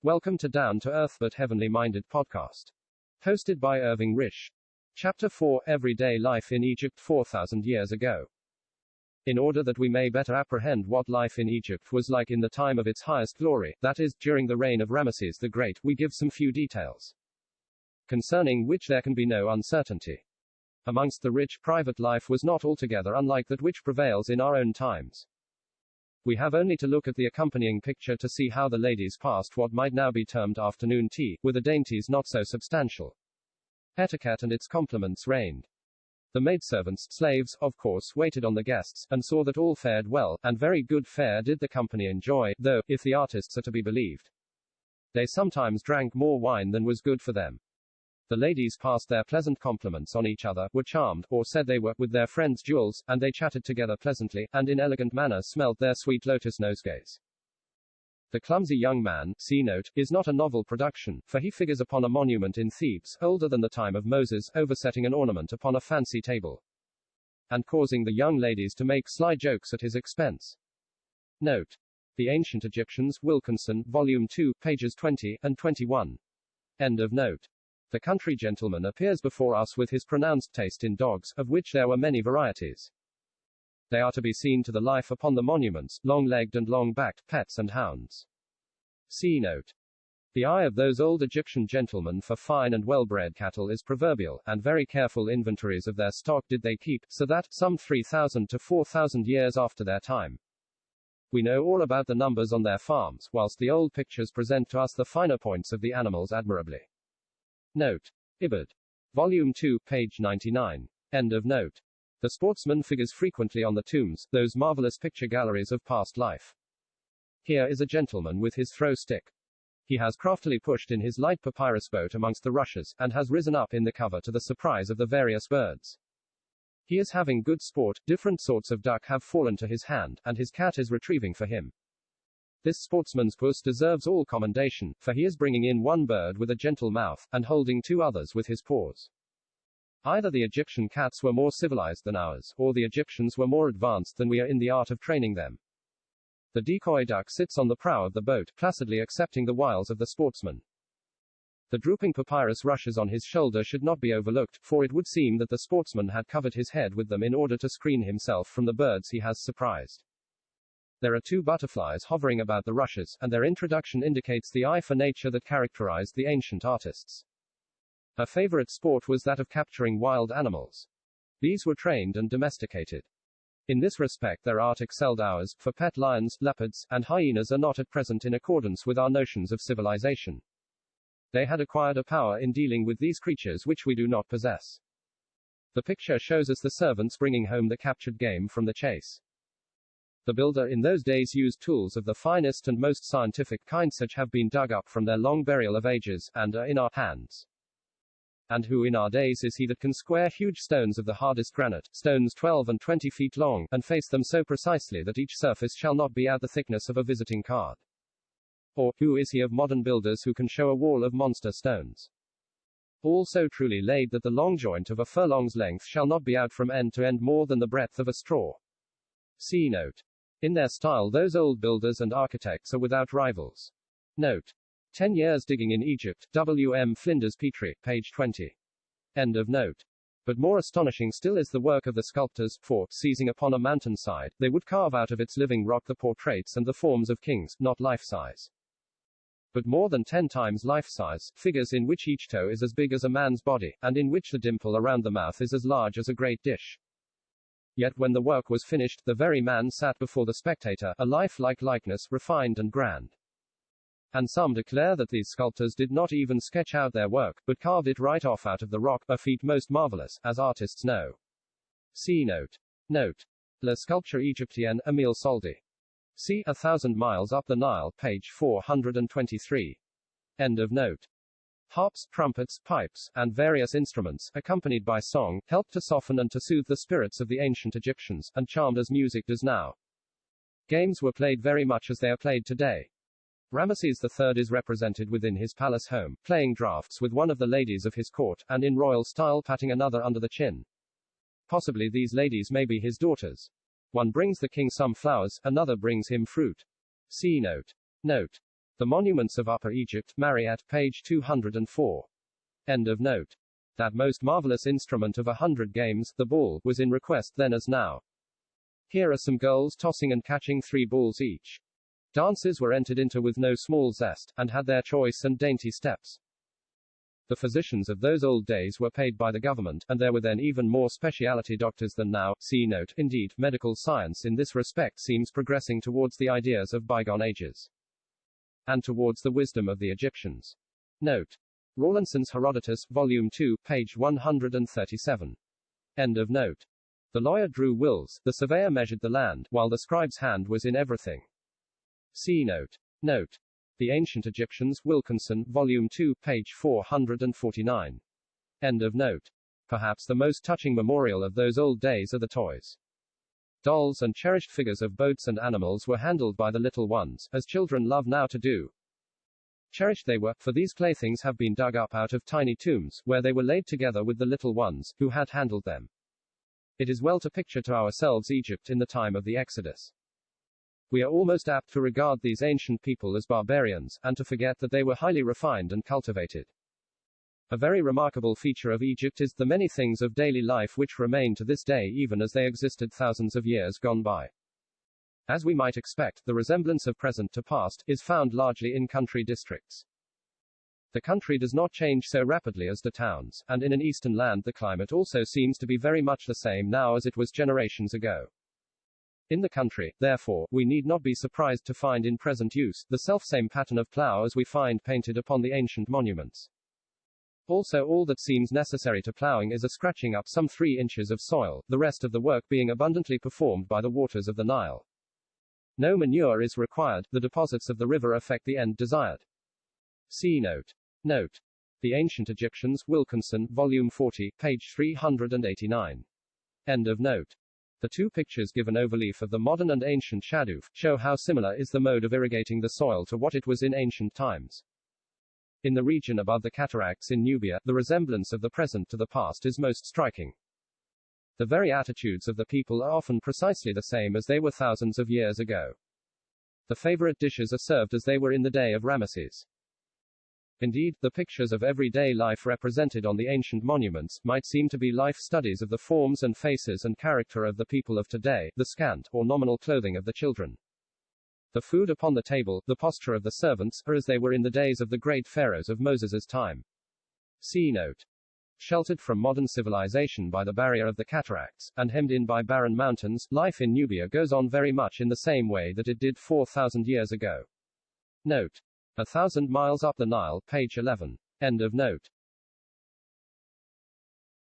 Welcome to Down to Earth but Heavenly Minded podcast. Hosted by Irving Risch. Chapter 4: Everyday Life in Egypt 4,000 years ago. In order that we may better apprehend what life in Egypt was like in the time of its highest glory, that is, during the reign of Ramesses the Great, we give some few details, concerning which there can be no uncertainty. Amongst the rich, private life was not altogether unlike that which prevails in our own times. We have only to look at the accompanying picture to see how the ladies passed what might now be termed afternoon tea, with the dainties not so substantial. Etiquette and its compliments reigned. The maidservants, slaves, of course, waited on the guests, and saw that all fared well, and very good fare did the company enjoy, though, if the artists are to be believed, they sometimes drank more wine than was good for them. The ladies passed their pleasant compliments on each other, were charmed, or said they were, with their friends' jewels, and they chatted together pleasantly, and in elegant manner smelt their sweet lotus nosegays. The Clumsy Young Man, see note, is not a novel production, for he figures upon a monument in Thebes, older than the time of Moses, oversetting an ornament upon a fancy table, and causing the young ladies to make sly jokes at his expense. Note. The Ancient Egyptians, Wilkinson, Volume 2, pages 20 and 21. End of note. The country gentleman appears before us with his pronounced taste in dogs, of which there were many varieties. They are to be seen to the life upon the monuments, long-legged and long-backed, pets and hounds. See note. The eye of those old Egyptian gentlemen for fine and well-bred cattle is proverbial, and very careful inventories of their stock did they keep, so that, some 3,000 to 4,000 years after their time, we know all about the numbers on their farms, whilst the old pictures present to us the finer points of the animals admirably. Note. Ibid. Volume 2, page 99. End of note. The sportsman figures frequently on the tombs, those marvelous picture galleries of past life. Here is a gentleman with his throw stick. He has craftily pushed in his light papyrus boat amongst the rushes, and has risen up in the cover to the surprise of the various birds. He is having good sport, different sorts of duck have fallen to his hand, and his cat is retrieving for him. This sportsman's puss deserves all commendation, for he is bringing in one bird with a gentle mouth, and holding two others with his paws. Either the Egyptian cats were more civilized than ours, or the Egyptians were more advanced than we are in the art of training them. The decoy duck sits on the prow of the boat, placidly accepting the wiles of the sportsman. The drooping papyrus rushes on his shoulder should not be overlooked, for it would seem that the sportsman had covered his head with them in order to screen himself from the birds he has surprised. There are two butterflies hovering about the rushes, and their introduction indicates the eye for nature that characterized the ancient artists. Her favorite sport was that of capturing wild animals. These were trained and domesticated. In this respect their art excelled ours, for pet lions, leopards, and hyenas are not at present in accordance with our notions of civilization. They had acquired a power in dealing with these creatures which we do not possess. The picture shows us the servants bringing home the captured game from the chase. The builder in those days used tools of the finest and most scientific kind, such have been dug up from their long burial of ages, and are in our hands. And who in our days is he that can square huge stones of the hardest granite, stones 12 and 20 feet long, and face them so precisely that each surface shall not be at the thickness of a visiting card? Or, who is he of modern builders who can show a wall of monster stones, all so truly laid that the long joint of a furlong's length shall not be out from end to end more than the breadth of a straw? See note. In their style those old builders and architects are without rivals. Note. 10 Years Digging in Egypt, W. M. Flinders Petrie, page 20. End of note. But more astonishing still is the work of the sculptors, for, seizing upon a mountainside, they would carve out of its living rock the portraits and the forms of kings, not life-size, but more than 10 times life-size, figures in which each toe is as big as a man's body, and in which the dimple around the mouth is as large as a great dish. Yet when the work was finished, the very man sat before the spectator, a lifelike likeness, refined and grand. And some declare that these sculptors did not even sketch out their work, but carved it right off out of the rock, a feat most marvelous, as artists know. See note. Note. La Sculpture Égyptienne, Émile Soldi. See 1,000 Miles Up the Nile, page 423. End of note. Harps, trumpets, pipes, and various instruments, accompanied by song, helped to soften and to soothe the spirits of the ancient Egyptians, and charmed as music does now. Games were played very much as they are played today. Ramesses III is represented within his palace home, playing draughts with one of the ladies of his court, and in royal style patting another under the chin. Possibly these ladies may be his daughters. One brings the king some flowers, another brings him fruit. See note. Note. The monuments of Upper Egypt, Mariette, page 204. End of note. That most marvelous instrument of 100 games, the ball, was in request then as now. Here are some girls tossing and catching 3 balls each. Dances were entered into with no small zest, and had their choice and dainty steps. The physicians of those old days were paid by the government, and there were then even more specialty doctors than now. See note. Indeed, medical science in this respect seems progressing towards the ideas of bygone ages, and towards the wisdom of the Egyptians. Note. Rawlinson's Herodotus, Volume 2, page 137. End of note. The lawyer drew wills, the surveyor measured the land, while the scribe's hand was in everything. See note. Note. The Ancient Egyptians, Wilkinson, Volume 2, page 449. End of note. Perhaps the most touching memorial of those old days are the toys. Dolls and cherished figures of boats and animals were handled by the little ones, as children love now to do. Cherished they were, for these playthings have been dug up out of tiny tombs, where they were laid together with the little ones, who had handled them. It is well to picture to ourselves Egypt in the time of the Exodus. We are almost apt to regard these ancient people as barbarians, and to forget that they were highly refined and cultivated. A very remarkable feature of Egypt is the many things of daily life which remain to this day even as they existed thousands of years gone by. As we might expect, the resemblance of present to past is found largely in country districts. The country does not change so rapidly as the towns, and in an eastern land the climate also seems to be very much the same now as it was generations ago. In the country, therefore, we need not be surprised to find in present use the selfsame pattern of plough as we find painted upon the ancient monuments. Also, all that seems necessary to ploughing is a scratching up some 3 inches of soil, the rest of the work being abundantly performed by the waters of the Nile. No manure is required, the deposits of the river affect the end desired. See note. Note. The Ancient Egyptians, Wilkinson, Volume 40, page 389. End of note. The 2 pictures give an overleaf of the modern and ancient Shadoof, show how similar is the mode of irrigating the soil to what it was in ancient times. In the region above the cataracts in Nubia, the resemblance of the present to the past is most striking. The very attitudes of the people are often precisely the same as they were thousands of years ago. The favorite dishes are served as they were in the day of Ramesses. Indeed, the pictures of everyday life represented on the ancient monuments might seem to be life studies of the forms and faces and character of the people of today, the scant, or nominal clothing of the children. The food upon the table, the posture of the servants, are as they were in the days of the great pharaohs of Moses's time. See note. Sheltered from modern civilization by the barrier of the cataracts, and hemmed in by barren mountains, life in Nubia goes on very much in the same way that it did 4,000 years ago. Note. 1,000 miles up the Nile, page 11. End of note.